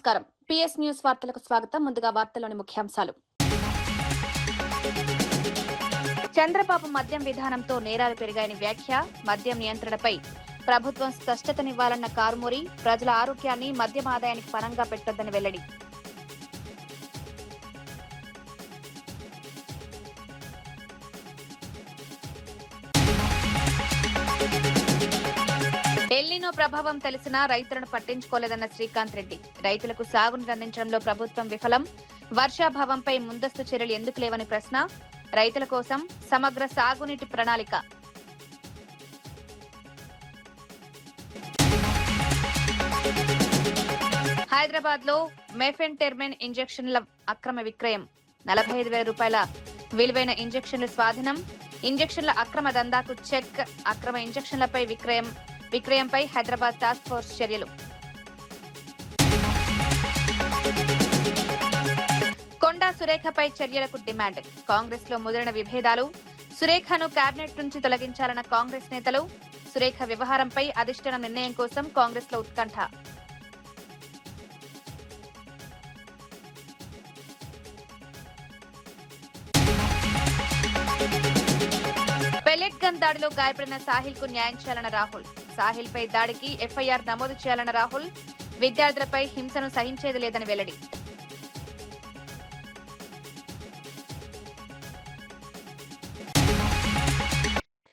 నమస్కారం. PS news వార్తలకు స్వాగతం. ముందుగా వార్తల్లోని ముఖ్యాంశాలు. చంద్రబాబు మద్యం విధానంతో నేరాలు పెరిగాయని వ్యాఖ్య. మద్యం నియంత్రణపై ప్రభుత్వం స్పష్టతనివ్వాలన్న కారుమూరి. ప్రజల ఆరోగ్యాన్ని మద్యం ఆదాయానికి పరంగా పెట్టొద్దని వెల్లడి. ఎల్నినో ప్రభావం తెలిసినా రైతులను పట్టించుకోలేదన్న శ్రీకాంత్ రెడ్డి. రైతులకు సాగునీరు అందించడంలో ప్రభుత్వం విఫలం. వర్షాభావంపై ముందస్తు చర్యలు ఎందుకు లేవని ప్రశ్న. రైతుల కోసం సమగ్ర సాగునీటి ప్రణాళిక. హైదరాబాద్ లో మెఫెంటెర్మిన్ ఇంజెక్షన్ల అక్రమ విక్రయం. 45,000 రూపాయల విలువైన ఇంజెక్షన్లు స్వాధీనం. ఇంజెక్షన్ల అక్రమ దందాకు చెక్. అక్రమ ఇంజెక్షన్లపై విక్రయంపై హైదరాబాద్ టాస్క్ ఫోర్స్ చర్యలు. కొండా సురేఖపై చర్యలకు డిమాండ్. కాంగ్రెస్ లో ముదిరిన విభేదాలు. సురేఖను కేబినెట్ నుంచి తొలగించాలన్న కాంగ్రెస్ నేతలు. సురేఖ వ్యవహారంపై అధిష్టాన నిర్ణయం కోసం కాంగ్రెస్ లో ఉత్కంఠ. పెల్లెట్ గన్ దాడిలో గాయపడిన సాహిల్ కు న్యాయం చేయాలన్న రాహుల్. సాహిల్ పై దాడికి ఎఫ్ఐఆర్ నమోదు చేయాలన్న రాహుల్. విద్యార్థులపై హింసను సహించేది లేదని వెల్లడి.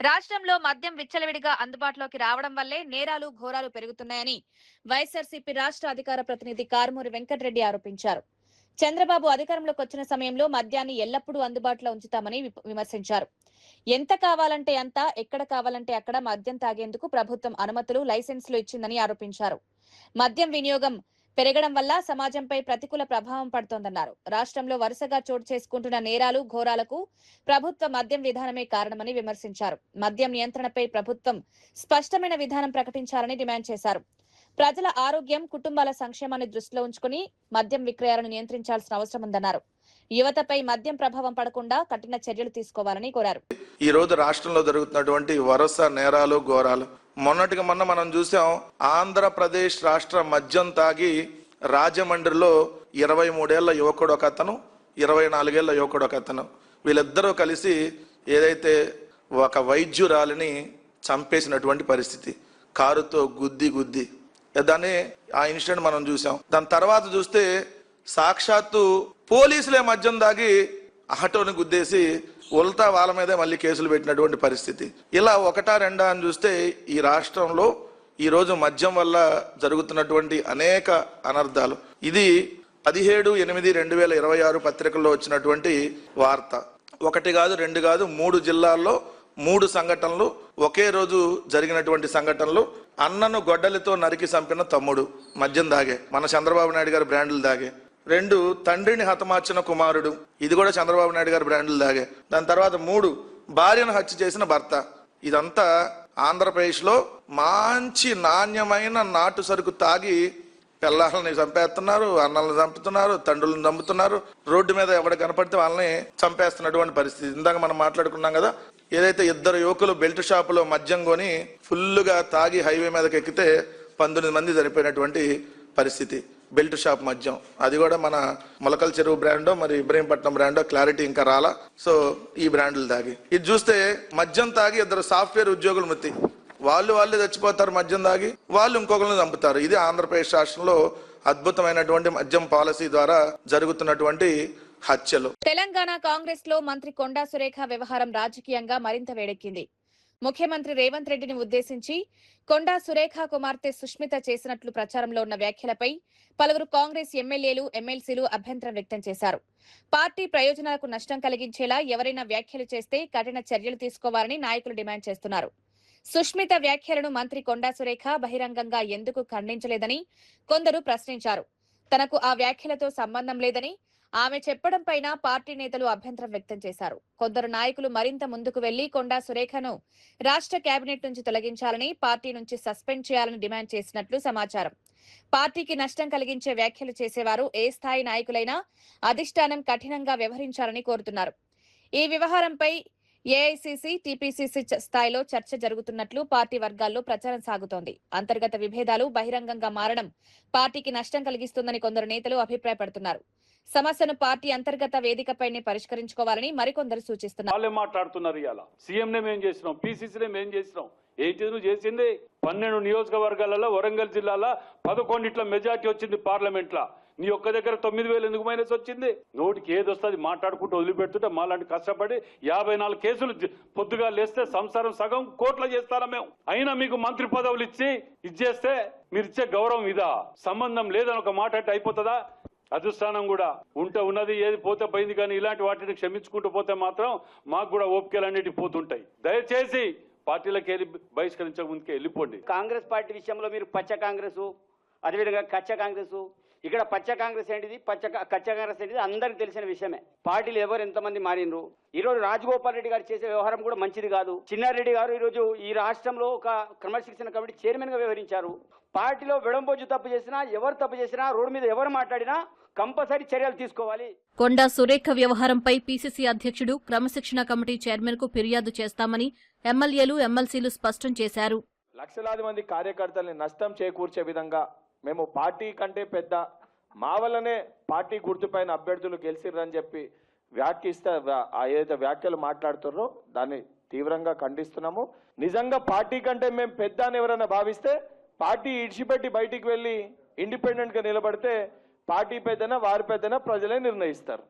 రాష్ట్రంలో మద్యం విచ్చలవిడిగా అందుబాటులోకి రావడం వల్లే నేరాలు ఘోరాలు పెరుగుతున్నాయని వైఎస్ఆర్సీపీ రాష్ట్ర అధికార ప్రతినిధి కారుమూరి వెంకటరెడ్డి ఆరోపించారు. చంద్రబాబు అధికారంలోకి వచ్చిన సమయంలో మద్యాన్ని ఎల్లప్పుడూ అందుబాటులో ఉంచుతామని విమర్శించారు. ఎంత కావాలంటే అంత, ఎక్కడ కావాలంటే అక్కడ మద్యం తాగేందుకు ప్రభుత్వం అనుమతులు, లైసెన్సులు ఇచ్చిందని ఆరోపించారు. మద్యం వినియోగం పెరగడం వల్ల సమాజంపై ప్రతికూల ప్రభావం పడుతోందన్నారు. రాష్ట్రంలో వరుసగా చోటు చేసుకుంటున్న నేరాలు ఘోరాలకు ప్రభుత్వ మద్యం విధానమే కారణమని విమర్శించారు. మద్యం నియంత్రణపై ప్రభుత్వం స్పష్టమైన విధానం ప్రకటించాలని డిమాండ్ చేశారు. ప్రజల ఆరోగ్యం, కుటుంబాల సంక్షేమాన్ని దృష్టిలో ఉంచుకుని మద్యం విక్రయాలను నియంత్రించాల్సిన అవసరం ఉందన్నారు. యువతపై మద్యం ప్రభావం పడకుండా కఠిన చర్యలు తీసుకోవాలని కోరారు. ఈ రోజు రాష్ట్రంలో జరుగుతున్నటువంటి వరుస నేరాలు ఘోరాలు మొన్నటికి మొన్న మనం చూసాం. ఆంధ్రప్రదేశ్ రాష్ట్ర మద్యం తాగి రాజమండ్రిలో 23 ఏళ్ల యువకుడు ఒక అతను, 24 ఏళ్ల యువకుడు ఒక అతను, వీళ్ళిద్దరూ కలిసి ఏదైతే ఒక వైద్యురాలిని చంపేసినటువంటి పరిస్థితి. కారుతో గుద్ది దాన్ని ఆ ఇన్సిడెంట్ మనం చూసాం. దాని తర్వాత చూస్తే సాక్షాత్తు పోలీసులే మద్యం దాగి ఆటోని గుద్దేసి ఉల్టా వాళ్ళ మీదే మళ్ళీ కేసులు పెట్టినటువంటి పరిస్థితి. ఇలా ఒకటా రెండా అని చూస్తే ఈ రాష్ట్రంలో ఈ రోజు మద్యం వల్ల జరుగుతున్నటువంటి అనేక అనర్థాలు. ఇది 17/8/2026 పత్రికల్లో వచ్చినటువంటి వార్త. ఒకటి కాదు, రెండు కాదు, 3 జిల్లాల్లో 3 సంఘటనలు ఒకే రోజు జరిగినటువంటి సంఘటనలు. అన్నను గొడ్డలితో నరికి చంపిన తమ్ముడు మద్యం దాగే, మన చంద్రబాబు నాయుడు గారి బ్రాండ్లు దాగే. 2, తండ్రిని హతమార్చిన కుమారుడు, ఇది కూడా చంద్రబాబు నాయుడు గారి బ్రాండ్లు దాగే. దాని తర్వాత 3, భార్యను హత్య చేసిన భర్త. ఇదంతా ఆంధ్రప్రదేశ్ లో మంచి నాణ్యమైన నాటు సరుకు తాగి పిల్లల్ని చంపేస్తున్నారు, అన్నల్ని చంపుతున్నారు, తండ్రులను చంపుతున్నారు. రోడ్డు మీద ఎవడ కనపడితే వాళ్ళని చంపేస్తున్నటువంటి పరిస్థితి. ఇందాక మనం మాట్లాడుకున్నాం కదా, ఏదైతే 2 యువకులు బెల్ట్ షాపులో మద్యం కొని ఫుల్లుగా తాగి హైవే మీదకి ఎక్కితే 19 మంది చనిపోయినటువంటి పరిస్థితి. బెల్ట్ షాప్ మద్యం, అది కూడా మన మొలకల చెరువు బ్రాండో మరి ఇబ్రహీంపట్నం బ్రాండో క్లారిటీ ఇంకా రాలా. సో ఈ బ్రాండ్లు తాగి ఇది చూస్తే మద్యం తాగి 2 సాఫ్ట్వేర్ ఉద్యోగులు మృతి. వాళ్ళే చచ్చిపోతారు మద్యం తాగి, వాళ్ళు ఇంకొకరిని చంపుతారు. ఇది ఆంధ్రప్రదేశ్ రాష్ట్రంలో అద్భుతమైనటువంటి మద్యం పాలసీ ద్వారా జరుగుతున్నటువంటి హత్యలు. తెలంగాణ కాంగ్రెస్ లో మంత్రి కొండా సురేఖ వ్యవహారం రాజకీయంగా మరింత వేడెక్కింది. ముఖ్యమంత్రి రేవంత్ రెడ్డిని ఉద్దేశించి కొండా సురేఖ కుమార్తె సుష్మిత చేసినట్లు ప్రచారంలో ఉన్న వ్యాఖ్యలపై పలువురు కాంగ్రెస్ ఎమ్మెల్యేలు, ఎమ్మెల్సీలు అభ్యంతరం వ్యక్తం చేశారు. పార్టీ ప్రయోజనాలకు నష్టం కలిగించేలా ఎవరైనా వ్యాఖ్యలు చేస్తే కఠిన చర్యలు తీసుకోవాలని నాయకులు డిమాండ్ చేస్తున్నారు. సుష్మిత వ్యాఖ్యలను మంత్రి కొండా సురేఖ బహిరంగంగా ఎందుకు ఖండించలేదని కొందరు ప్రశ్నించారు. తనకు ఆ వ్యాఖ్యలతో సంబంధం లేదని ఆమె చెప్పడం పైన పార్టీ నేతలు అభ్యంతరం వ్యక్తం చేశారు. కొందరు నాయకులు మరింత ముందుకు వెళ్లి కొండా సురేఖను రాష్ట్ర కేబినెట్ నుంచి తొలగించాలని, పార్టీ నుంచి సస్పెండ్ చేయాలని డిమాండ్ చేసినట్లు సమాచారం. పార్టీకి నష్టం కలిగించే వ్యాఖ్యలు చేసేవారు ఏ స్థాయి నాయకులైనా అధిష్టానం కఠినంగా వ్యవహరించాలని కోరుతున్నారు. ఈ వ్యవహారంపై ఏఐసీసీ, టీపీసీసీ స్థాయిలో చర్చ జరుగుతున్నట్లు పార్టీ వర్గాల్లో ప్రచారం సాగుతోంది. అంతర్గత విభేదాలు బహిరంగంగా మారడం పార్టీకి నష్టం కలిగిస్తుందని కొందరు నేతలు అభిప్రాయపడుతున్నారు. సమస్యను పార్టీ అంతర్గత వేదికపైనే పరిష్కరించుకోవాలని మరికొందరు సూచిస్తున్నారు. వాళ్ళే మాట్లాడుతున్నారు. ఇవాళ సీఎంనే మేం చేసినాం, పీసీసీనే మేం చేసినాం. ఏంటి నువ్వు చేసింది? 12 నియోజకవర్గాలలో వరంగల్ జిల్లాలో 11 మెజార్టీ వచ్చింది పార్లమెంట్ లా. నీ ఒక్క దగ్గర 9,000 ఎందుకు మైనస్ వచ్చింది? నోటికి ఏది వస్తుంది మాట్లాడుకుంటూ వదిలిపెడుతుంటే మాలాంటి కష్టపడి 54 కేసులు పొద్దుగా లేస్తే సంసారం సగం కోట్ల చేస్తారా మేము? అయినా మీకు మంత్రి పదవులు ఇచ్చి ఇచ్చేస్తే మీరు ఇచ్చే గౌరవం ఇదా? సంబంధం లేదని ఒక మాట అంటే అయిపోతుందా? అధిష్టానం కూడా ఉంటే ఉన్నది, ఏది పోతే పోయింది. కానీ ఇలాంటి వాటిని క్షమించుకుంటూ పోతే మాత్రం మాకు కూడా ఓపికలు అనేటివి పోతుంటాయి. దయచేసి పార్టీలకు వెళ్ళి బహిష్కరించక ముందుకే వెళ్ళిపోండి. కాంగ్రెస్ పార్టీ విషయంలో మీరు పచ్చ కాంగ్రెస్, అదేవిధంగా కచ్చ కాంగ్రెస్. ఇక్కడ పచ్చ కాంగ్రెస్ ఏంటిది, కచ్చ కాంగ్రెస్ ఏంటిది అందరికి తెలిసిన విషయమే. పార్టీలు ఎవరు ఎంతమంది మారినరు. ఈరోజు రాజగోపాల్ రెడ్డి గారు చేసే వ్యవహారం కూడా మంచిది కాదు. చిన్నారెడ్డి గారు ఈరోజు ఈ రాష్ట్రంలో ఒక క్రమశిక్షణ కమిటీ చైర్మన్ గా వ్యవహరించారు. పార్టీలో విడంబోజు తప్పు చేసినా, ఎవరు తప్పు చేసినా, రోడ్డు మీద ఎవరు మాట్లాడినా కంపల్సరీ చర్యలు తీసుకోవాలి. కొండా సురేఖ వ్యవహారంపై పీసీసీ అధ్యక్షుడు క్రమశిక్షణ కమిటీ చైర్మన్ కు ఫిర్యాదు చేస్తామని ఎమ్మెల్యేలు, ఎమ్మెల్సీలు స్పష్టం చేశారు. లక్షలాది మంది కార్యకర్తల్ని నష్టం చేకూర్చే విధంగా మేము పార్టీ కంటే పెద్ద, మా వల్లనే పార్టీ గుర్తుపైన అభ్యర్థులు గెలిచిర్రని చెప్పి ఏదైతే వ్యాఖ్యలు మాట్లాడుతున్నారో దాన్ని తీవ్రంగా ఖండిస్తున్నాము. నిజంగా పార్టీ కంటే మేము పెద్ద అని ఎవరైనా భావిస్తే పార్టీ ఇడిచిపెట్టి బయటికి వెళ్ళి ఇండిపెండెంట్ గా నిలబడితే పార్టీ పెద్దనా వారి పెద్దనా ప్రజలే నిర్ణయిస్తారు.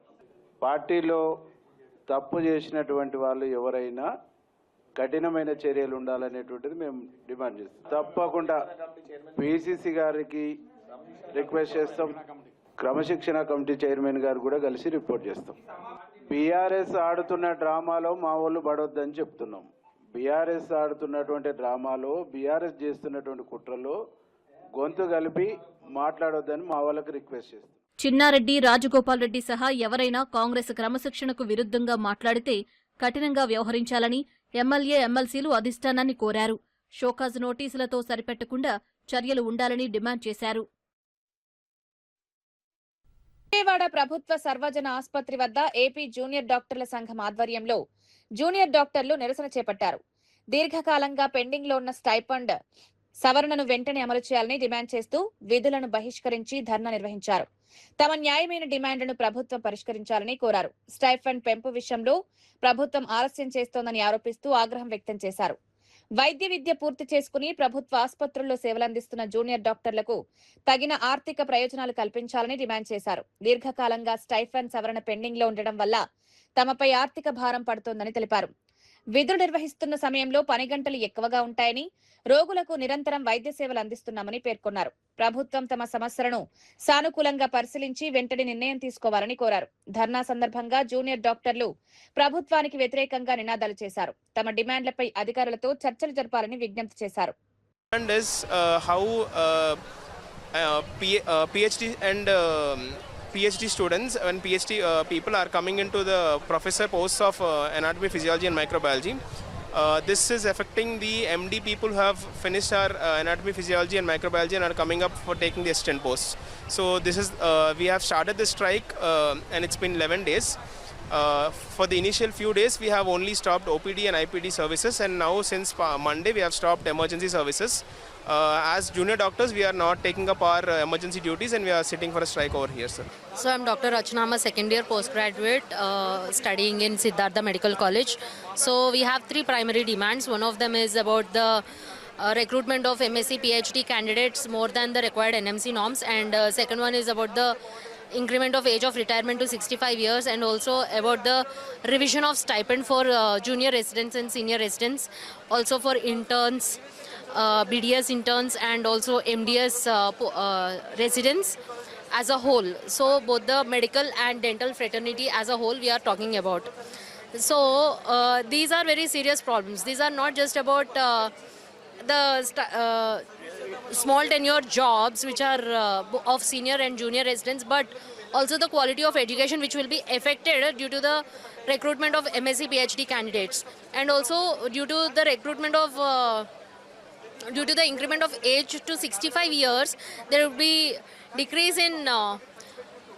పార్టీలో తప్పు చేసినటువంటి వాళ్ళు ఎవరైనా కఠినమైన చర్యలు ఉండాలనేటువంటిది మేము డిమాండ్ చేస్తాం. తప్పకుండా పిసిసి గారికి రిక్వెస్ట్ చేస్తాం. క్రమశిక్షణ కమిటీ చైర్మన్ గారు కూడా కలిసి రిపోర్ట్ చేస్తాం. బీఆర్ఎస్ ఆడుతున్న డ్రామాలో మా వాళ్ళు పడొద్దని చెప్తున్నాం. బీఆర్ఎస్ ఆడుతున్నటువంటి డ్రామాలో, బీఆర్ఎస్ చేస్తున్నటువంటి కుట్రలో గొంతు కలిపి మాట్లాడొద్దని మా వాళ్ళకి రిక్వెస్ట్ చేస్తాం. చిన్నారెడ్డి, రాజగోపాల్ రెడ్డి సహా ఎవరైనా కాంగ్రెస్ క్రమశిక్షణకు విరుద్ధంగా మాట్లాడితే కఠినంగా వ్యవహరించాలని ఎమ్మెల్యే, ఎమ్మెల్సీలు అధిష్టానాన్ని కోరారు. షోకాజ్ నోటీసులతో సరిపెట్టకుండా చర్యలు ఉండాలని డిమాండ్ చేశారు. విజయవాడ ప్రభుత్వ సర్వజన ఆసుపత్రి వద్ద ఏపీ జూనియర్ డాక్టర్ల సంఘం ఆధ్వర్యంలో జూనియర్ డాక్టర్లు నిరసన చేపట్టారు. దీర్ఘకాలంగా పెండింగ్ లో ఉన్న స్టైఫండ్ సవరణను వెంటనే అమలు చేయాలని డిమాండ్ చేస్తూ విధులను బహిష్కరించి ధర్నా నిర్వహించారు. తమ న్యాయమైన డిమాండ్లను ప్రభుత్వం పరిష్కరించాలని కోరారు. స్టైఫండ్ పెంపు విషయంలో ప్రభుత్వం ఆలస్యం చేస్తోందని ఆరోపిస్తూ ఆగ్రహం వ్యక్తం చేశారు. వైద్య విద్య పూర్తి చేసుకుని ప్రభుత్వ ఆసుపత్రుల్లో సేవలందిస్తున్న జూనియర్ డాక్టర్లకు తగిన ఆర్థిక ప్రయోజనాలు కల్పించాలని డిమాండ్ చేశారు. దీర్ఘకాలంగా స్టైఫండ్ సవరణ పెండింగ్ లో ఉండడం వల్ల తమపై ఆర్థిక భారం పడుతోందని తెలిపారు. విధులు నిర్వహిస్తున్న సమయంలో పని గంటలు ఎక్కువగా ఉంటాయని, రోగులకు నిరంతరం వైద్య సేవలు అందిస్తున్నామని పేర్కొన్నారు. ప్రభుత్వం తమ సమస్యలను సానుకూలంగా పరిశీలించి వెంటనే నిర్ణయం తీసుకోవాలని కోరారు. ధర్నా సందర్భంగా జూనియర్ డాక్టర్లు ప్రభుత్వానికి వ్యతిరేకంగా నినాదాలు చేశారు. తమ డిమాండ్లపై అధికారులతో చర్చలు జరపాలని విజ్ఞప్తి చేశారు. PhD students and PhD people are coming into the professor posts of anatomy, physiology and microbiology. This is affecting the MD people who have finished our anatomy, physiology and microbiology and are coming up for taking the assistant posts. So this is we have started the strike and it's been 11 days. For the initial few days we have only stopped OPD and IPD services, and now since Monday we have stopped emergency services. As junior doctors we are not taking up our emergency duties and we are sitting for a strike over here, sir. So I'm Dr. Rachna, I'm a second year postgraduate studying in Siddhartha Medical College. So we have 3 primary demands. One of them is about the recruitment of MSc PhD candidates more than the required NMC norms, and second one is about the increment of age of retirement to 65 years, and also about the revision of stipend for junior residents and senior residents, also for interns, BDS interns and also MDS residents as a whole. So both the medical and dental fraternity as a whole we are talking about. So these are very serious problems. These are not just about the small tenure jobs which are of senior and junior residents, but also the quality of education which will be affected due to the recruitment of MSc PhD candidates, and also due to the recruitment of due to the increment of age to 65 years, there will be decrease in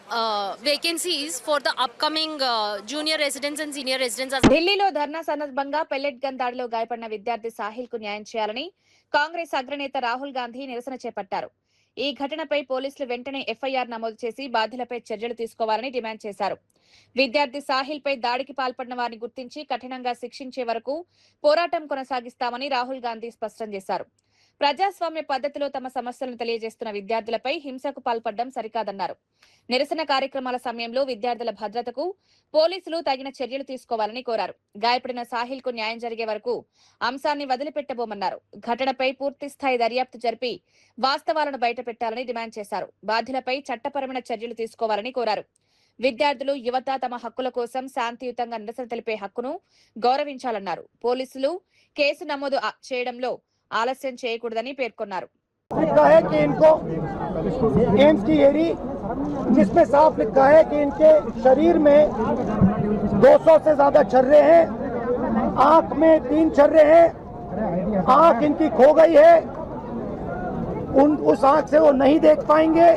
vacancies for the upcoming junior residents and senior residents. ఢిల్లీలో ధర్నా సందర్భంగా pellet gun దాడిలో గాయపడిన విద్యార్థి సాహిల్ కు న్యాయం చేయాలని కాంగ్రెస్ అగ్రనేత రాహుల్ గాంధీ నిరసన చేపట్టారు. ఈ ఘటనపై పోలీసులు వెంటనే ఎఫ్ఐఆర్ నమోదు చేసి బాధ్యులపై చర్యలు తీసుకోవాలని డిమాండ్ చేశారు. విద్యార్థి సాహిల్ పై దాడికి పాల్పడిన వారిని గుర్తించి కఠినంగా శిక్షించే వరకు పోరాటం కొనసాగిస్తామని రాహుల్ గాంధీ స్పష్టం చేశారు. ప్రజాస్వామ్య పద్ధతిలో తమ సమస్యలను తెలియజేస్తున్న విద్యార్థులపై హింసకు పాల్పడడం సరికాదన్నారు. నిరసన కార్యక్రమాల సమయంలో విద్యార్థుల భద్రతకు పోలీసులు తగిన చర్యలు తీసుకోవాలని కోరారు. గాయపడిన సాహిల్ కు న్యాయం జరిగే వరకు అంశాన్ని వదిలిపెట్టబోమన్నారు. ఘటనపై పూర్తి స్థాయి దర్యాప్తు జరిపి వాస్తవాలను బయటపెట్టాలని డిమాండ్ చేశారు. బాధ్యులపై చట్టపరమైన చర్యలు తీసుకోవాలని కోరారు. విద్యార్థులు, యువత తమ హక్కుల కోసం శాంతియుతంగా నిరసన తెలిపే హక్కును గౌరవించాలన్నారు. పోలీసులు కేసు నమోదు చేయడంలో ఆలస్యం చేయకూడదని పేర్కొన్నారు. लिखा है कि इनको एम्स की एडी जिसमें साफ लिखा है कि इनके शरीर में 200 से ज्यादा छर्रे हैं, आंख में 3 छर्रे हैं, आंख इनकी खो गई है, उस आंख से वो नहीं देख पाएंगे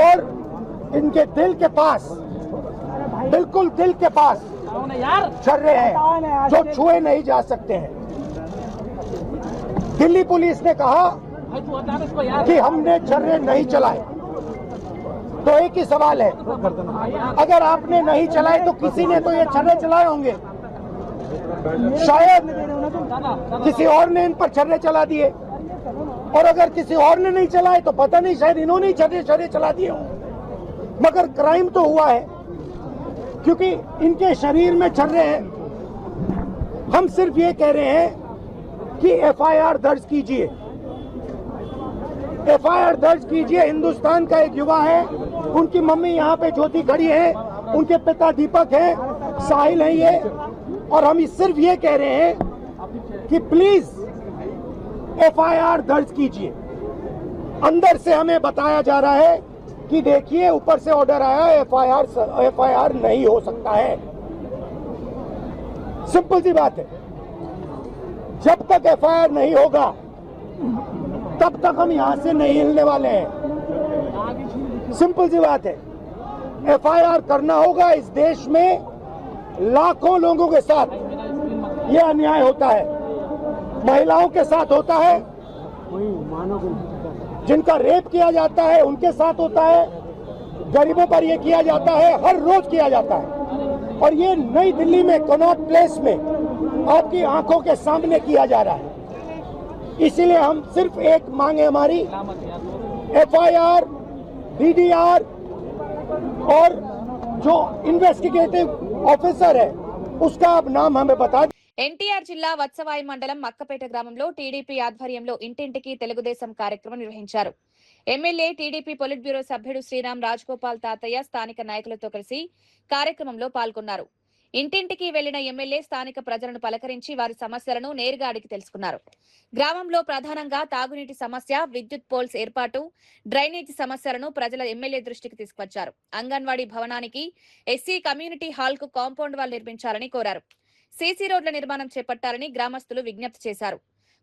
और इनके दिल के पास, बिल्कुल दिल के पास छर्रे हैं जो छुए नहीं जा सकते हैं. दिल्ली पुलिस ने कहा कि हमने छर्रे नहीं चलाए, तो एक ही सवाल है, अगर आपने नहीं चलाए तो किसी ने तो ये छर्रे चलाए होंगे. शायद किसी और ने इन पर छर्रे चला दिए, और अगर किसी और ने नहीं चलाए तो पता नहीं, शायद इन्होंने ही छर्रे चला दिए हों. मगर क्राइम तो हुआ है क्योंकि इनके शरीर में छर्रे हैं. हम सिर्फ ये कह रहे हैं कि एफआईआर दर्ज कीजिए, एफआईआर दर्ज कीजिए. हिंदुस्तान का एक युवा है, उनकी मम्मी यहाँ पे ज्योति खड़ी है, उनके पिता दीपक हैं, साहिल हैं ये, और हम सिर्फ ये कह रहे हैं कि प्लीज एफआईआर दर्ज कीजिए. अंदर से हमें बताया जा रहा है कि देखिए ऊपर से ऑर्डर आया, एफआईआर नहीं हो सकता है. सिंपल सी बात है, जब तक एफआईआर नहीं होगा तब तक हम यहां से नहीं हिलने वाले हैं. सिंपल सी बात है, एफआईआर करना होगा. इस देश में लाखों लोगों के साथ ये अन्याय होता है, महिलाओं के साथ होता है, जिनका रेप किया जाता है उनके साथ होता है, गरीबों पर ये किया जाता है, हर रोज किया जाता है. और ये नई दिल्ली में कनॉट प्लेस में आपकी आंखों के सामने किया जा रहा है. इसीलिए हम सिर्फ एक मांग है हमारी, एफआईआर, डीडीआर और जो इन्वेस्टिगेटिव ऑफिसर है उसका आप नाम हमें बता. ఎన్టీఆర్ జిల్లా వత్సవాయి మండలం మక్కపేట గ్రామంలో టీడీపీ ఆధ్వర్యంలో ఇంటింటికి తెలుగుదేశం కార్యక్రమం నిర్వహించారు. ఎమ్మెల్యే, టీడీపీ పొలిట్ బ్యూరో సభ్యుడు శ్రీరామ్ రాజగోపాల్ తాతయ్య స్థానిక నాయకులతో కలిసి కార్యక్రమంలో పాల్గొన్నారు. ఇంటింటికి వెళ్లిన ఎమ్మెల్యే స్థానిక ప్రజలను పలకరించి వారి సమస్యలను నేరుగా అడిగి తెలుసుకున్నారు. గ్రామంలో ప్రధానంగా తాగునీటి సమస్య, విద్యుత్ పోల్స్ ఏర్పాటు, డ్రైనేజీ సమస్యలను ప్రజల ఎమ్మెల్యే దృష్టికి తీసుకొచ్చారు. అంగన్వాడీ భవనానికి, ఎస్సీ కమ్యూనిటీ హాల్ కు కాంపౌండ్ వాల్ నిర్మించాలని కోరారు. సీసీ రోడ్ల నిర్మాణం చేపట్టాలని గ్రామస్తులు విజ్ఞప్తి చేశారు.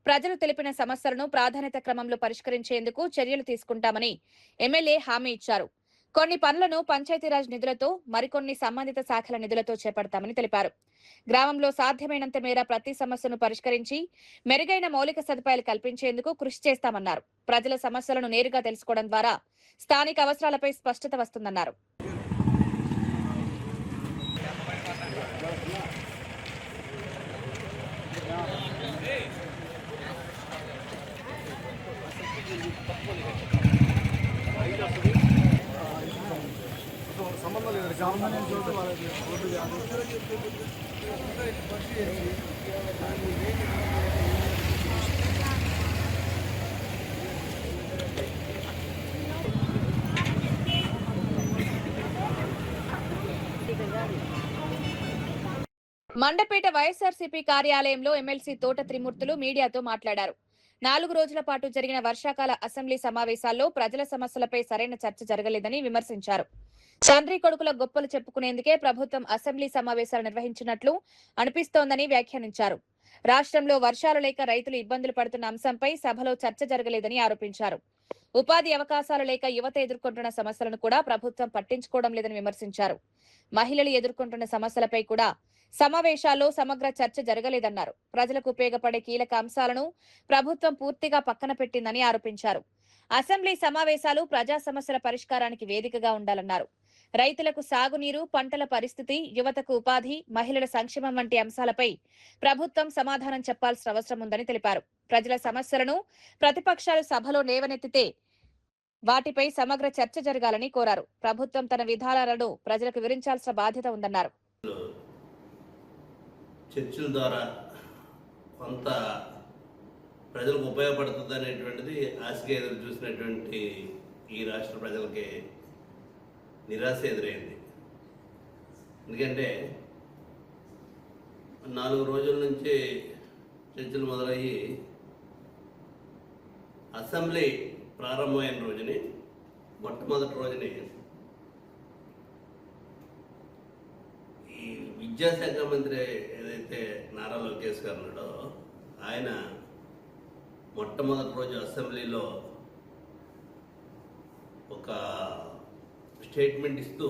ప్రజలు తెలిపిన సమస్యలను ప్రాధాన్యత క్రమంలో పరిష్కరించేందుకు చర్యలు తీసుకుంటామని ఎమ్మెల్యే హామీ ఇచ్చారు. కొన్ని పనులను పంచాయతీరాజ్ నిధులతో, మరికొన్ని సంబంధిత శాఖల నిధులతో చేపడతామని తెలిపారు. గ్రామంలో సాధ్యమైనంత మేర ప్రతి సమస్యను పరిష్కరించి మెరుగైన మౌలిక సదుపాయాలు కల్పించేందుకు కృషి చేస్తామన్నారు. ప్రజల సమస్యలను నేరుగా తెలుసుకోవడం ద్వారా స్థానిక అవసరాలపై స్పష్టత వస్తుందన్నారు. మండపేట వైఎస్ఆర్సీపీ కార్యాలయంలో ఎమ్మెల్సీ తోట త్రిమూర్తులు మీడియాతో మాట్లాడారు. 4 రోజుల పాటు జరిగిన వర్షాకాల అసెంబ్లీ సమావేశాల్లో ప్రజల సమస్యలపై సరైన చర్చ జరగలేదని విమర్శించారు. తండ్రి కొడుకుల గొప్పలు చెప్పుకునేందుకే ప్రభుత్వం అసెంబ్లీ సమావేశాలు నిర్వహించినట్లు అనిపిస్తోందని వ్యాఖ్యానించారు. రాష్ట్రంలో వర్షాలు లేక రైతులు ఇబ్బందులు పడుతున్న అంశంపై సభలో చర్చ జరగలేదని ఆరోపించారు. ఉపాధి అవకాశాలు లేక యువత ఎదుర్కొంటున్న సమస్యలను కూడా ప్రభుత్వం పట్టించుకోవడం లేదని విమర్శించారు. మహిళలు ఎదుర్కొంటున్న సమస్యలపై కూడా సమావేశాల్లో సమగ్ర చర్చ జరగలేదన్నారు. ప్రజలకు ఉపయోగపడే కీలక అంశాలను ప్రభుత్వం పూర్తిగా పక్కన పెట్టిందని ఆరోపించారు. అసెంబ్లీ సమావేశాలు ప్రజా సమస్యల పరిష్కారానికి వేదికగా ఉండాలన్నారు. రైతులకు సాగునీరు, పంటల పరిస్థితి, యువతకు ఉపాధి, మహిళల సంక్షేమం వంటి అంశాలపై ప్రభుత్వం సమాధానం చెప్పాల్సిన అవసరం ఉందని తెలిపారు. ప్రజల సమస్యలను ప్రతిపక్షాలు సభలో లేవనెత్తితే వాటిపై సమగ్ర చర్చ జరగాలని కోరారు. ప్రభుత్వం తన విధానాలను ప్రజలకు వివరించాల్సిన బాధ్యత ఉందన్నారు. చర్చల ద్వారా కొంత ప్రజలకు ఉపయోగపడుతుంది అనేటువంటిది ఆశగా ఎదురు చూసినటువంటి ఈ రాష్ట్ర ప్రజలకి నిరాశ ఎదురైంది. ఎందుకంటే 4 రోజుల నుంచి చర్చలు మొదలయ్యి అసెంబ్లీ ప్రారంభమైన రోజుని మొట్టమొదటి రోజుని ఈ విద్యాశాఖ మంత్రి ఏదైతే నారా లోకేష్ గారు ఉన్నాడో ఆయన మొట్టమొదటి రోజు అసెంబ్లీలో ఒక స్టేట్మెంట్ ఇస్తూ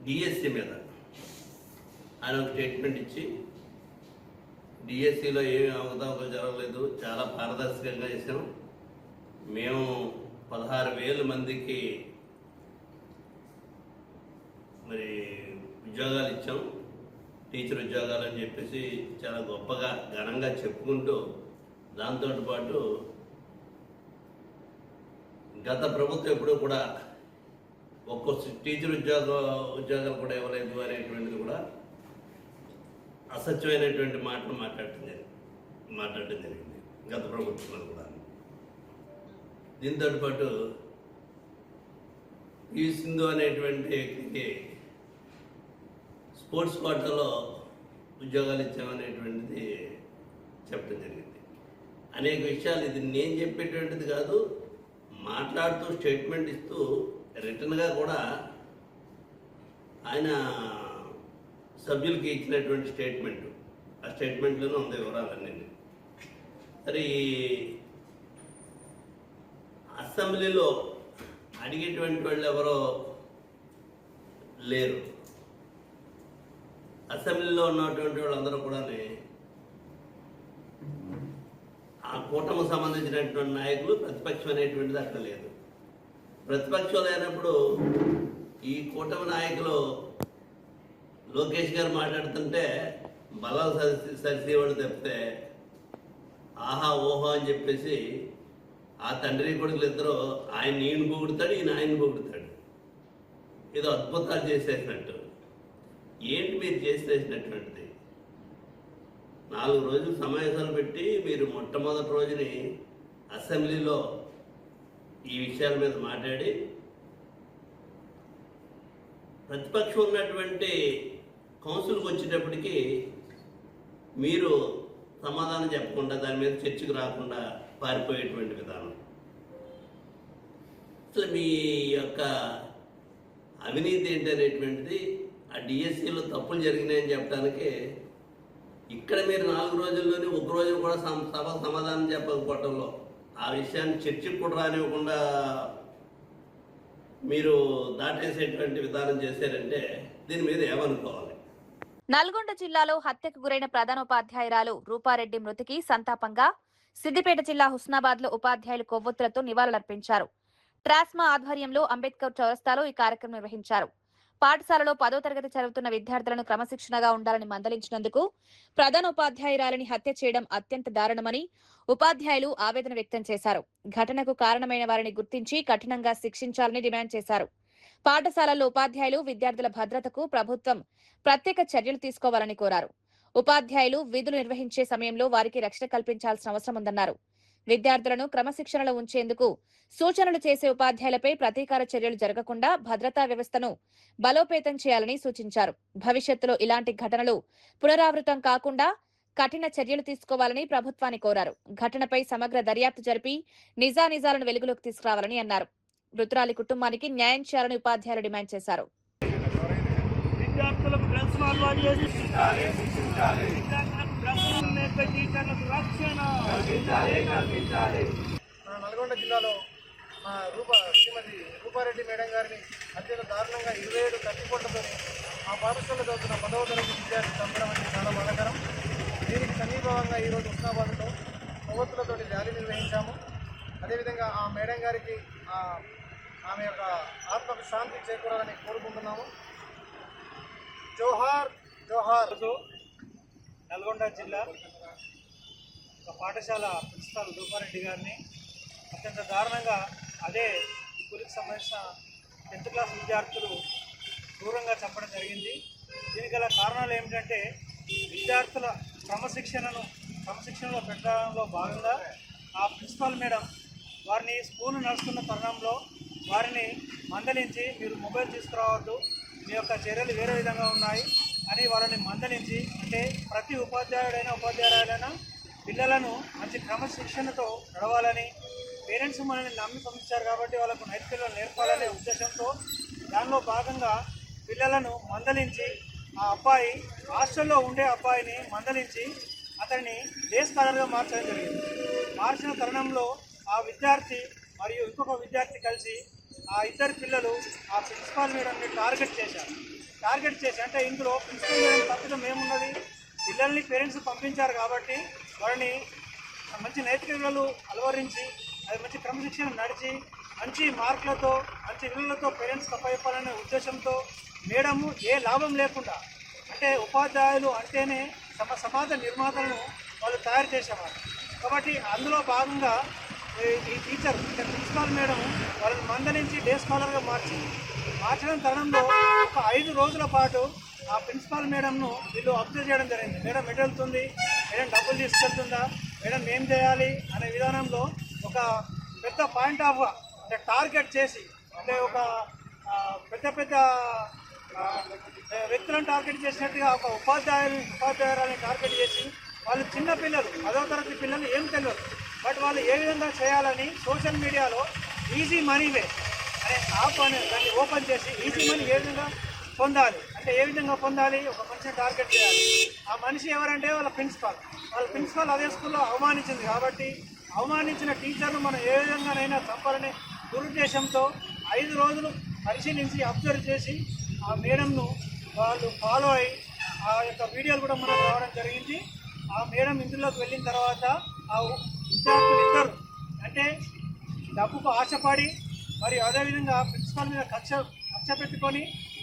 డిఎస్సి మీద ఆయన ఒక స్టేట్మెంట్ ఇచ్చి డిఎస్సిలో ఏమి అవకతవకలు జరగలేదు, చాలా పారదర్శకంగా చేసాం, మేము 16,000 మందికి మరి ఉద్యోగాలు ఇచ్చాం, టీచర్ ఉద్యోగాలు అని చెప్పేసి చాలా గొప్పగా ఘనంగా చెప్పుకుంటూ దాంతో పాటు గత ప్రభుత్వం ఎప్పుడూ కూడా ఒక్కో టీచర్ ఉద్యోగాలు కూడా ఇవ్వలేదు అనేటువంటిది కూడా అసత్యమైనటువంటి మాటలు మాట్లాడటం జరిగింది గత ప్రభుత్వంలో కూడా. దీంతో పాటు ఈ సింధు అనేటువంటి వ్యక్తికి స్పోర్ట్స్ కోటాలో ఉద్యోగాలు ఇచ్చామనేటువంటిది చెప్పడం జరిగింది. అనేక విషయాలు ఇది నేను చెప్పేటువంటిది కాదు, మాట్లాడుతూ స్టేట్మెంట్ ఇస్తూ రిటర్న్గా కూడా ఆయన సభ్యులకి ఇచ్చినటువంటి స్టేట్మెంట్, ఆ స్టేట్మెంట్లోనే ఉంది వివరాలన్నీ. సరే, ఈ అసెంబ్లీలో అడిగేటువంటి వాళ్ళు ఎవరో లేరు. అసెంబ్లీలో ఉన్నటువంటి వాళ్ళందరూ కూడా ఆ కూటమికి సంబంధించినటువంటి నాయకులు, ప్రతిపక్షం అనేటువంటిది అక్కడ లేదు. ప్రతిపక్షం లేనప్పుడు ఈ కూటమి నాయకులు లోకేష్ గారు మాట్లాడుతుంటే బలాలు సరిసేవాళ్ళు తప్పితే ఆహా ఓహో అని చెప్పేసి ఆ తండ్రి కొడుకులు ఇద్దరు ఆయన ఈయన పొగుడుతాడు, ఈయన ఆయన పొగుడుతాడు. ఏదో అద్భుతాలు చేసేసినట్టు. ఏంటి మీరు చేసేసినటువంటిది? 4 రోజులు సమావేశాలు పెట్టి మీరు మొట్టమొదటి రోజుని అసెంబ్లీలో ఈ విషయాల మీద మాట్లాడి ప్రతిపక్షం ఉన్నటువంటి కౌన్సిల్కి వచ్చేటప్పటికి మీరు సమాధానం చెప్పకుండా దాని మీద చర్చకు రాకుండా పారిపోయేటువంటి విధానం. అసలు మీ యొక్క అవినీతి ఏంటి అనేటువంటిది, ఆ డిఎస్సిలో తప్పులు జరిగినాయని చెప్పడానికి ఇక్కడ మీరు 4 రోజుల్లోనే 1 రోజు కూడా సభకు సమాధానం చెప్పకపోవటంలో, ఆ విషయాన్ని చర్చకు కూడా రానివ్వకుండా మీరు దాటేసేటువంటి విధానం చేశారంటే దీని మీద ఏమనుకోవాలి? నల్గొండ జిల్లాలో హత్యకు గురైన ప్రధానోపాధ్యాయురాలు రూపారెడ్డి మృతికి సంతాపంగా సిద్దిపేట జిల్లా హుస్నాబాద్ లో ఉపాధ్యాయులు కొవ్వొత్తులతో నివాళులర్పించారు. ట్రాస్మా ఆధ్వర్యంలో అంబేద్కర్ చౌరస్తాలో ఈ కార్యక్రమం నిర్వహించారు. పాఠశాలలో 10వ తరగతి చదువుతున్న విద్యార్థులను క్రమశిక్షణగా ఉండాలని మందలించినందుకు ప్రధానోపాధ్యాయురాలిని హత్య చేయడం అత్యంత దారుణమని ఉపాధ్యాయులు ఆవేదన వ్యక్తం చేశారు. ఘటనకు కారణమైన వారిని గుర్తించి కఠినంగా శిక్షించాలని డిమాండ్ చేశారు. పాఠశాలల్లో ఉపాధ్యాయులు, విద్యార్థుల భద్రతకు ప్రభుత్వం ప్రత్యేక చర్యలు తీసుకోవాలని కోరారు. ఉపాధ్యాయులు విధులు నిర్వహించే సమయంలో వారికి రక్షణ కల్పించాల్సిన అవసరం ఉందన్నారు. విద్యార్థులను క్రమశిక్షణలో ఉంచేందుకు సూచనలు చేసే ఉపాధ్యాయులపై ప్రతీకార చర్యలు జరగకుండా భద్రతా వ్యవస్థను బలోపేతం చేయాలని సూచించారు. భవిష్యత్తులో ఇలాంటి ఘటనలు పునరావృతం కాకుండా కఠిన చర్యలు తీసుకోవాలని ప్రభుత్వాన్ని కోరారు. ఘటనపై సమగ్ర దర్యాప్తు జరిపి నిజానిజాలను వెలుగులోకి తీసుకురావాలని అన్నారు. మృతురాలి కుటుంబానికి న్యాయం చేయాలని ఉపాధ్యాయులు డిమాండ్ చేశారు. విద్యార్థులకు డ్రగ్స్ అలవాటు చేసి టీచర్లకు రక్షణ మన నల్గొండ జిల్లాలో మా శ్రీమతి రూపారెడ్డి మేడం గారిని అత్యంత దారుణంగా 27 కత్తిపోట్లతో ఆ పాఠశాలలో చదువుతున్న 10వ తరగతి విద్యార్థి చంపడం అంటే చాలా బాధాకరం. దీనికి సమీపంగా ఈరోజు ఉస్నాబాద్లో కొవ్వొత్తులతో ర్యాలీ నిర్వహించాము. అదేవిధంగా ఆ మేడం గారికి ఆమె యొక్క ఆత్మకు శాంతి చేకూరాలని కోరుకుంటున్నాము. జోహార్ జోహార్. నల్గొండ జిల్లా ఒక పాఠశాల ప్రిన్సిపాల్ రూపారెడ్డి గారిని అత్యంత దారుణంగా అదే స్కూల్కి సంబంధించిన 10th క్లాస్ విద్యార్థులు క్రూరంగా చంపడం జరిగింది. దీనికి గల కారణాలు ఏమిటంటే విద్యార్థుల క్రమశిక్షణలో పెట్టడంలో భాగంగా ఆ ప్రిన్సిపాల్ మేడం వారిని స్కూల్ నడుస్తున్న తరుణంలో వారిని మందలించి మీరు మొబైల్ తీసుకురావద్దు, మీ యొక్క చర్యలు వేరే విధంగా ఉన్నాయి అని వాళ్ళని మందలించి, అంటే ప్రతి ఉపాధ్యాయుడైనా పిల్లలను మంచి క్రమశిక్షణతో నడవాలని, పేరెంట్స్ మనల్ని నమ్మి పంపించారు కాబట్టి వాళ్ళకు నైతికతలు నేర్పాలనే ఉద్దేశంతో దానిలో భాగంగా పిల్లలను మందలించి ఆ అబ్బాయి హాస్టల్లో ఉండే అబ్బాయిని మందలించి అతన్ని డే స్కాలర్గా మార్చడం జరిగింది. మార్చిన తరుణంలో ఆ విద్యార్థి మరియు ఇంకొక విద్యార్థి కలిసి ఆ ఇద్దరు పిల్లలు ఆ ప్రిన్సిపాల్ మేడంని టార్గెట్ చేసి అంటే ఇందులో ప్రిన్సిపల్ మేడం తప్పిదం ఏమున్నది, పిల్లల్ని పేరెంట్స్ పంపించారు కాబట్టి వారిని మంచి నైతిక విలువలు అలవరించి అది మంచి క్రమశిక్షణ నడిచి మంచి మార్కులతో మంచి విలువలతో పేరెంట్స్కి అప్పచెప్పాలనే ఉద్దేశంతో మేడము ఏ లాభం లేకుండా, అంటే ఉపాధ్యాయులు అంటేనే సమాజ నిర్మాతలను వాళ్ళు తయారు చేసేవారు కాబట్టి అందులో భాగంగా ఈ టీచర్ అంటే ప్రిన్సిపాల్ మేడం వాళ్ళని మందలించి డే స్కాలర్గా మార్చడం తరుణంలో ఒక 5 రోజుల పాటు ఆ ప్రిన్సిపాల్ మేడంను వీళ్ళు అబ్జర్వ్ చేయడం జరిగింది. మేడం ఎటు వెళ్తుంది, మేడం డబ్బులు తీసుకెళ్తుందా, మేడం ఏం చేయాలి అనే విధానంలో ఒక పెద్ద పాయింట్ ఆఫ్ అంటే టార్గెట్ చేసి, అంటే ఒక పెద్ద వ్యక్తులను టార్గెట్ చేసినట్టుగా ఒక ఉపాధ్యాయురాలని టార్గెట్ చేసి వాళ్ళు చిన్న పిల్లలు 10వ తరగతి పిల్లలు ఏం తెలియదు, బట్ వాళ్ళు ఏ విధంగా చేయాలని సోషల్ మీడియాలో ఈజీ మనీ వే అనే యాప్ అనే దాన్ని ఓపెన్ చేసి ఈజీ మనీ ఏ విధంగా పొందాలి అంటే ఏ విధంగా పొందాలి, ఒక మనిషిని టార్గెట్ చేయాలి. ఆ మనిషి ఎవరంటే వాళ్ళ ప్రిన్సిపాల్ అదే స్కూల్లో అవమానించింది కాబట్టి అవమానించిన టీచర్ను మనం ఏ విధంగానైనా చంపాలనే దురుద్దేశంతో 5 రోజులు పరిశీలించి అబ్జర్వ్ చేసి ఆ మేడంను వాళ్ళు ఫాలో అయ్యి ఆ యొక్క వీడియోలు కూడా మనకు రావడం జరిగింది. ఆ మేడం ఇందులోకి వెళ్ళిన తర్వాత ఆ విద్యార్థులు ఇద్దరు అంటే డబ్బుకు ఆశపడి మరియు అదేవిధంగా ప్రిన్సిపాల్ మీద కక్ష పెట్టుకొని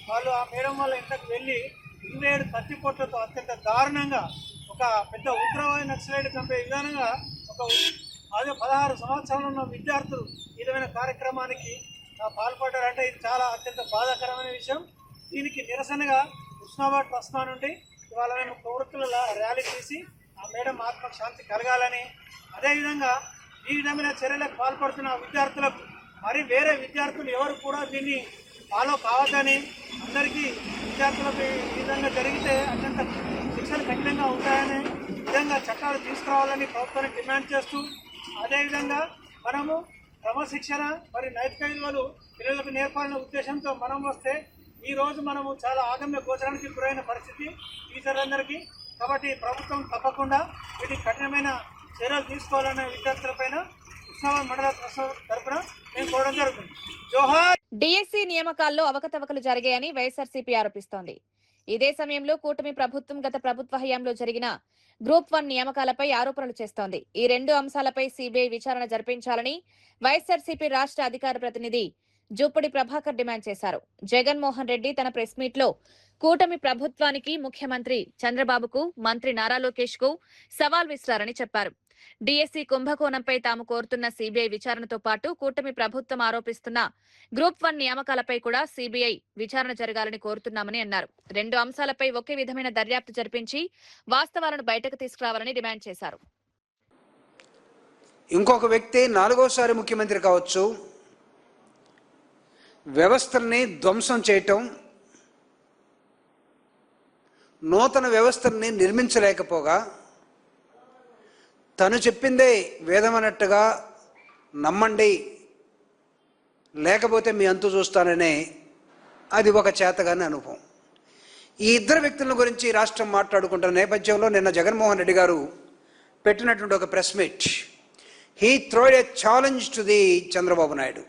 వాళ్ళు ఆ మేడం వాళ్ళ ఇంట్లోకి వెళ్ళి 27 కత్తిపోట్లతో అత్యంత దారుణంగా ఒక పెద్ద ఉగ్రవాద నక్సలైట్ చంపే విధానంగా ఒక 16 సంవత్సరాలు ఉన్న విద్యార్థులు ఈ విధమైన కార్యక్రమానికి పాల్పడ్డారంటే ఇది చాలా అత్యంత బాధాకరమైన విషయం. దీనికి నిరసనగా ఉస్నాబాద్ బస్మా నుండి ఇవాళ మేము ప్రవృత్తుల ర్యాలీ తీసి ఆ మేడం ఆత్మకు శాంతి కలగాలని, అదేవిధంగా ఈ విధమైన చర్యలకు పాల్పడుతున్న విద్యార్థులకు మరి వేరే విద్యార్థులు ఎవరు కూడా దీన్ని ఫాలో కావద్దని, అందరికీ విద్యార్థులకు ఈ విధంగా జరిగితే అత్యంత శిక్షలు కఠినంగా ఉంటాయని విధంగా చట్టాలు తీసుకురావాలని ప్రభుత్వాన్ని డిమాండ్ చేస్తూ, అదేవిధంగా మనము క్రమశిక్షణ మరియు నైతిక విలువలు పిల్లలకు నేర్పాలనే ఉద్దేశంతో మనం వస్తే ఈరోజు మనము చాలా ఆగమ్య గోచరానికి గురైన పరిస్థితి టీచర్లందరికీ. కాబట్టి ప్రభుత్వం తప్పకుండా వీటికి కఠినమైన చర్యలు తీసుకోవాలనే విద్యార్థులపైన ఉస్నాబాద్ మండల తరఫున మేము కోరడం జరుగుతుంది. జోహార్. డిఎస్సి నియామకాల్లో అవకతవకలు జరిగాయని వైఎస్ఆర్సీపీ ఆరోపిస్తోంది. ఇదే సమయంలో కూటమి ప్రభుత్వం గత ప్రభుత్వ హయాంలో జరిగిన గ్రూప్ 1 నియామకాలపై ఆరోపణలు చేస్తోంది. ఈ 2 అంశాలపై సిబిఐ విచారణ జరిపించాలని వైఎస్ఆర్సీపీ రాష్ట్ర అధికార ప్రతినిధి జూపడి ప్రభాకర్ డిమాండ్ చేశారు. జగన్మోహన్ రెడ్డి తన ప్రెస్ మీట్ లో కూటమి ప్రభుత్వానికి, ముఖ్యమంత్రి చంద్రబాబుకు, మంత్రి నారా లోకేష్ కు సవాల్ విసిరారని చెప్పారు. డిఎస్సి కుంభకోణంపై తాము కోరుతున్న సిబిఐ విచారణతో పాటు కూటమి ప్రభుత్వం ఆరోపిస్తున్న గ్రూప్ 1 నియామకాలపై కూడా సిబిఐ విచారణ జరగాలని కోరుతున్నామని అన్నారు. 2 అంశాలపై ఒకే విధమైన దర్యాప్తు జరిపించి వాస్తవాలను బయటకు తీసుకురావాలని డిమాండ్ చేశారు. ఇంకొక వ్యక్తి 4వసారి ముఖ్యమంత్రి కావచ్చు, వ్యవస్థల్ని ధ్వంసం చేయటం, నూతన వ్యవస్థల్ని నిర్మించలేకపోగా తను చెప్పిందే వేదమన్నట్టుగా నమ్మండి లేకపోతే మీ అంతు చూస్తాననే అది ఒక చేతగాని అనుభవం. ఈ ఇద్దరు వ్యక్తుల గురించి రాష్ట్రం మాట్లాడుకుంటున్న నేపథ్యంలో నిన్న జగన్మోహన్ రెడ్డి గారు పెట్టినటువంటి ఒక press meet. He throwed a challenge to the Chandrababu Naidu,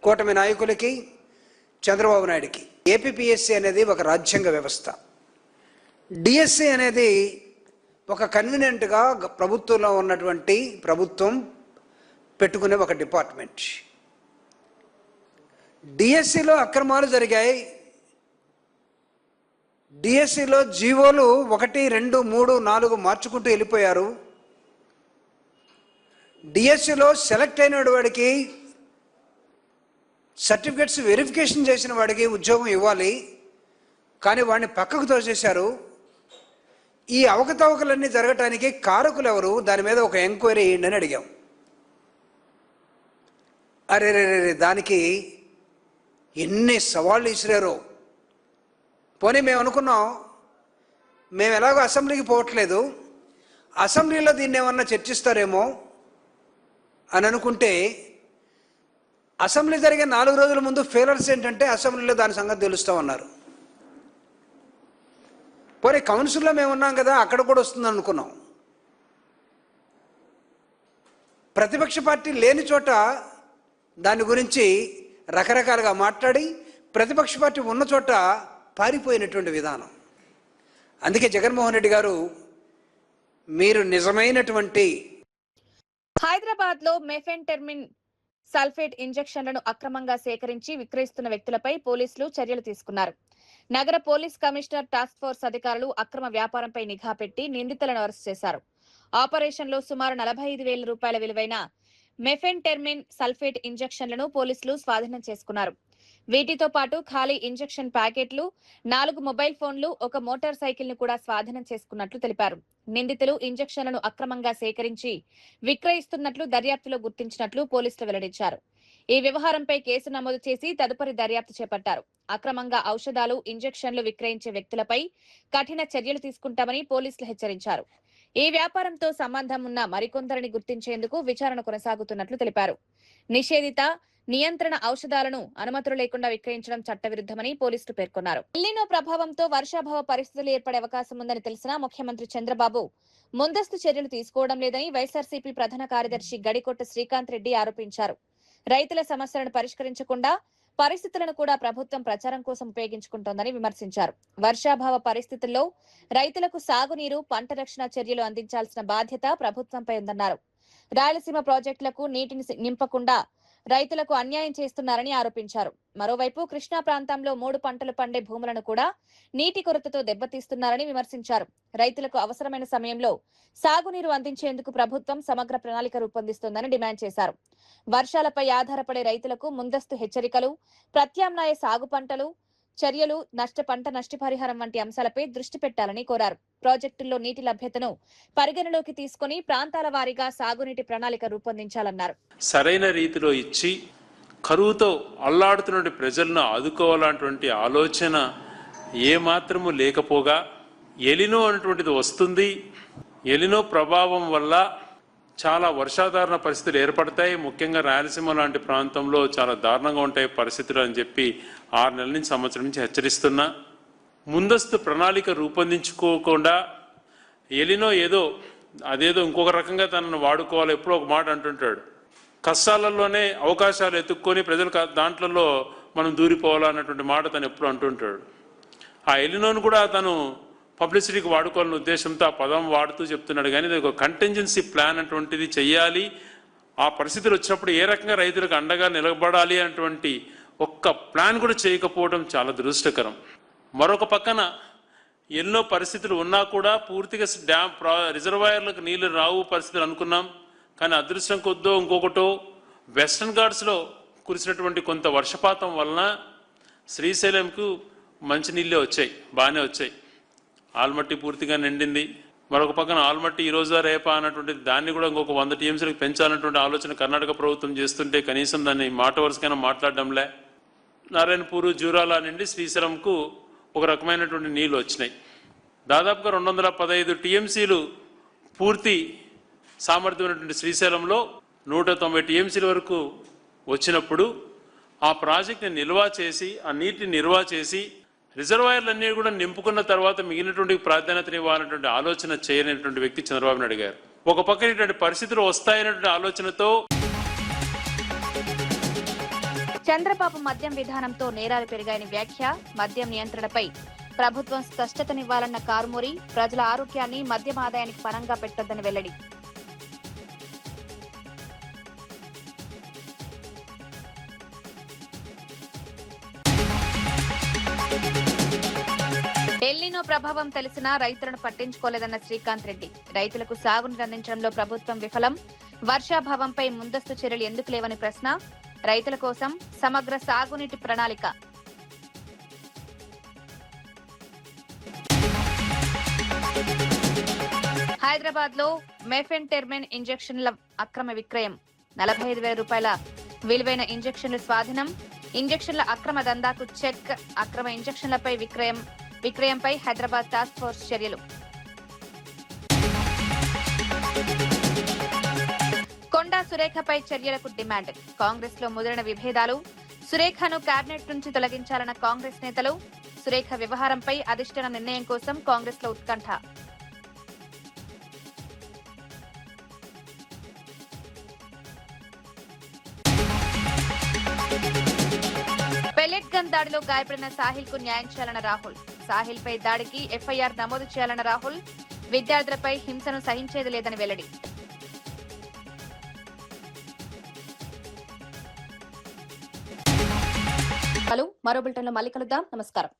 కూటమి నాయకులకి, చంద్రబాబు నాయుడుకి. ఏపీపీఎస్సీ అనేది ఒక రాజ్యాంగ వ్యవస్థ. డిఎస్సి అనేది ఒక కన్వీనియంట్గా ప్రభుత్వంలో ఉన్నటువంటి ప్రభుత్వం పెట్టుకునే ఒక డిపార్ట్మెంట్. డిఎస్సిలో అక్రమాలు జరిగాయి. డిఎస్సిలో జీవోలు 1, 2, 3, 4 మార్చుకుంటూ వెళ్ళిపోయారు. డిఎస్సిలో సెలెక్ట్ అయిన వాడికి సర్టిఫికెట్స్ వెరిఫికేషన్ చేసిన వాడికి ఉద్యోగం ఇవ్వాలి, కానీ వాడిని పక్కకు తోసేశారు. ఈ అవకతవకలన్నీ జరగటానికి కారకులు ఎవరు, దాని మీద ఒక ఎంక్వైరీ వేయండి అని అడిగాం. అరే దానికి ఎన్ని సవాళ్ళు ఇసిరారో. పోనీ మేము అనుకున్నాం, మేము ఎలాగో అసెంబ్లీకి పోవట్లేదు, అసెంబ్లీలో దీన్ని ఏమన్నా చర్చిస్తారేమో అని అనుకుంటే, అసెంబ్లీ జరిగే 4 రోజుల ముందు ఫెయిలర్స్ ఏంటంటే అసెంబ్లీలో దాని సంగతి తెలుస్తామన్నారు. పోనీ కౌన్సిల్లో మేము ఉన్నాం కదా, అక్కడ కూడా వస్తుంది అనుకున్నాం. ప్రతిపక్ష పార్టీ లేని చోట దాని గురించి రకరకాలుగా మాట్లాడి, ప్రతిపక్ష పార్టీ ఉన్న చోట పారిపోయినటువంటి విధానం. అందుకే జగన్మోహన్ రెడ్డి గారు, మీరు నిజమైనటువంటి హైదరాబాద్ లో మెఫెంటెర్మిన్ సల్ఫేట్ ఇంజెక్షన్లను అక్రమంగా సేకరించి విక్రయిస్తున్న వ్యక్తులపై పోలీసులు చర్యలు తీసుకున్నారు. నగర పోలీస్ కమిషనర్ టాస్క్ ఫోర్స్ అధికారులు అక్రమ వ్యాపారంపై నిఘా పెట్టి నిందితులను అరెస్ట్ చేశారు. ఆపరేషన్లో సుమారు 45,000 రూపాయల విలువైన మెఫెంటెర్మిన్ సల్ఫేట్ ఇంజెక్షన్లను పోలీసులు స్వాధీనం చేసుకున్నారు. వీటితో పాటు ఖాళీ ఇంజెక్షన్ ప్యాకెట్లు, 4 మొబైల్ ఫోన్లు, 1 మోటార్ సైకిల్ ను కూడా స్వాధీనం చేసుకున్నట్లు తెలిపారు. నిందితులు ఇంజెక్షన్లను అక్రమంగా సేకరించి విక్రయిస్తున్నట్లు దర్యాప్తులో గుర్తించినట్లు పోలీసులు వెల్లడించారు. ఈ వ్యవహారంపై కేసు నమోదు చేసి తదుపరి దర్యాప్తు చేపట్టారు. అక్రమంగా ఔషధాలు, ఇంజెక్షన్లు విక్రయించే వ్యక్తులపై కఠిన చర్యలు తీసుకుంటామని పోలీసులు హెచ్చరించారు. ఈ వ్యాపారంతో సంబంధం ఉన్న మరికొందరిని గుర్తించేందుకు విచారణ కొనసాగుతున్నట్లు తెలిపారు. నిషేధిత, నియంత్రణ ఔషధాలను అనుమతులు లేకుండా విక్రయించడం చట్టవిరుద్ధమని పోలీసులు పేర్కొన్నారు. ఎల్నినో ప్రభావంతో వర్షాభావ పరిస్థితులు ఏర్పడే అవకాశం ఉందని తెలిసినా ముఖ్యమంత్రి చంద్రబాబు ముందస్తు చర్యలు తీసుకోవడం లేదని వైఎస్ఆర్సీపీ ప్రధాన కార్యదర్శి గడికోట శ్రీకాంత్ రెడ్డి ఆరోపించారు. రైతుల సమస్యలను పరిష్కరించకుండా పరిస్థితులను కూడా ప్రభుత్వం ప్రచారం కోసం ఉపయోగించుకుంటోందని విమర్శించారు. వర్షాభావ పరిస్థితుల్లో రైతులకు సాగునీరు, పంట రక్షణ చర్యలు అందించాల్సిన బాధ్యత ప్రభుత్వంపై ఉందన్నారు. రాయలసీమ ప్రాజెక్టులకు నీటిని నింపకుండా రైతులకు అన్యాయం చేస్తున్నారని ఆరోపించారు. మరోవైపు కృష్ణా ప్రాంతంలో 3 పంటలు పండే భూములను కూడా నీటి కొరతతో దెబ్బతీస్తున్నారని విమర్శించారు. రైతులకు అవసరమైన సమయంలో సాగునీరు అందించేందుకు ప్రభుత్వం సమగ్ర ప్రణాళిక రూపొందిస్తోందని డిమాండ్ చేశారు. వర్షాలపై ఆధారపడే రైతులకు ముందస్తు హెచ్చరికలు, ప్రత్యామ్నాయ సాగు పంటలు చర్యలు, పంట నష్టపరిహారం వంటి అంశాలపై దృష్టి పెట్టాలని కోరారు. ప్రాజెక్టుల్లో నీటి లభ్యతను పరిగణలోకి తీసుకుని ప్రాంతాల వారీగా సాగునీటి ప్రణాళిక రూపొందించాలన్నారు. సరైన రీతిలో ఇచ్చి కరువుతో అల్లాడుతున్న ప్రజలను ఆదుకోవాలన్నటువంటి ఆలోచన ఏమాత్రము లేకపోగా ఎలినో అన్నటువంటిది వస్తుంది. ఎలినో ప్రభావం వల్ల చాలా వర్షాధారణ పరిస్థితులు ఏర్పడతాయి. ముఖ్యంగా రాయలసీమ లాంటి ప్రాంతంలో చాలా దారుణంగా ఉంటాయి పరిస్థితులు అని చెప్పి 6 నెలల నుంచి, సంవత్సరం నుంచి హెచ్చరిస్తున్నా. ముందస్తు ప్రణాళిక రూపొందించుకోకుండా ఎలినో అదేదో ఇంకొక రకంగా తనను వాడుకోవాలి, ఎప్పుడో ఒక మాట అంటుంటాడు. కష్టాలలోనే అవకాశాలు ఎత్తుక్కొని ప్రజలు దాంట్లో మనం దూరిపోవాలన్నటువంటి మాట తను ఎప్పుడు అంటుంటాడు. ఆ ఎలినోను కూడా తను పబ్లిసిటీకి వాడుకోవాలనే ఉద్దేశంతో ఆ పదం వాడుతూ చెప్తున్నాడు. కానీ ఇది ఒక కంటింజెన్సీ ప్లాన్ అటువంటిది చెయ్యాలి. ఆ పరిస్థితులు వచ్చినప్పుడు ఏ రకంగా రైతులకు అండగా నిలబడాలి అటువంటి ఒక్క ప్లాన్ కూడా చేయకపోవడం చాలా దురదృష్టకరం. మరొక పక్కన ఎన్నో పరిస్థితులు ఉన్నా కూడా పూర్తిగా రిజర్వాయర్లకు నీళ్లు రావు పరిస్థితులు అనుకున్నాం. కానీ అదృష్టం కొద్దో ఇంకొకటో వెస్టర్న్ ఘాట్స్లో కురిసినటువంటి కొంత వర్షపాతం వలన శ్రీశైలంకు మంచి నీళ్ళే వచ్చాయి, బాగానే వచ్చాయి. ఆల్మట్టి పూర్తిగా నిండింది. మరొక పక్కన ఆల్మట్టి ఈ రోజు రేపా అన్నటువంటి దాన్ని కూడా ఇంకొక 100 టీఎంసీలకు పెంచాలన్నటువంటి ఆలోచన కర్ణాటక ప్రభుత్వం చేస్తుంటే కనీసం దాన్ని మాట వరుసకైనా మాట్లాడడంలే. నారాయణపూర్, జూరాల నుండి శ్రీశైలంకు ఒక రకమైనటువంటి నీళ్లు వచ్చినాయి. దాదాపుగా 215 టీఎంసీలు పూర్తి సామర్థ్యమైనటువంటి శ్రీశైలంలో 190 టీఎంసీల వరకు వచ్చినప్పుడు ఆ ప్రాజెక్ట్ని నిల్వ చేసి, ఆ నీటిని నిల్వ చేసి రిజర్వాయర్లన్నీ కూడా నింపుకున్న తర్వాత మిగిలినటువంటి ప్రాధాన్యతనివ్వాలన్నటువంటి ఆలోచన చేయనటువంటి వ్యక్తి చంద్రబాబు నాయుడు గారు. ఒక పక్కన ఇటువంటి పరిస్థితులు వస్తాయనేటువంటి ఆలోచనతో చంద్రబాబు మద్యం విధానంతో నేరాలు పెరిగాయని వ్యాఖ్య. మద్యం నియంత్రణపై ప్రభుత్వం స్పష్టతనివ్వాలన్న కారుమూరి. ప్రజల ఆరోగ్యాన్ని మద్యం ఆదాయానికి పరంగా పెట్టొద్దని వెల్లడి. ఎల్నినో ప్రభావం తెలిసినా రైతులను పట్టించుకోలేదన్న శ్రీకాంత్ రెడ్డి. రైతులకు సాగునీరు అందించడంలో ప్రభుత్వం విఫలం. వర్షాభావంపై ముందస్తు చర్యలు ఎందుకు లేవని ప్రశ్న. రైతుల కోసం సమగ్ర సాగునీటి ప్రణాళిక. హైదరాబాద్ లో మెఫెంటెర్మిన్ ఇంజెక్షన్ల అక్రమ విక్రయం. 45,000 రూపాయల విలువైన ఇంజెక్షన్లు స్వాధీనం. ఇంజెక్షన్ల అక్రమ దందాకు చెక్. అక్రమ ఇంజెక్షన్లపై విక్రయంపై హైదరాబాద్ టాస్క్ ఫోర్స్ చర్యలు. కొండా సురేఖపై చర్యలకు డిమాండ్. కాంగ్రెస్ లో ముదిరిన విభేదాలు. సురేఖను కేబినెట్ నుంచి తొలగించాలన్న కాంగ్రెస్ నేతలు. సురేఖ వ్యవహారంపై అధిష్టాన నిర్ణయం కోసం కాంగ్రెస్ లో ఉత్కంఠ. పెల్లెట్ గన్ దాడిలో గాయపడిన సాహిల్ కు న్యాయం చేయాలన్న రాహుల్. సాహిల్ పై దాడికి ఎఫ్ఐఆర్ నమోదు చేయాలన్న రాహుల్. విద్యార్థులపై హింసను సహించేది లేదని వెల్లడి. మరో బులెటిన్లో మళ్ళీ కలుద్దాం. నమస్కారం.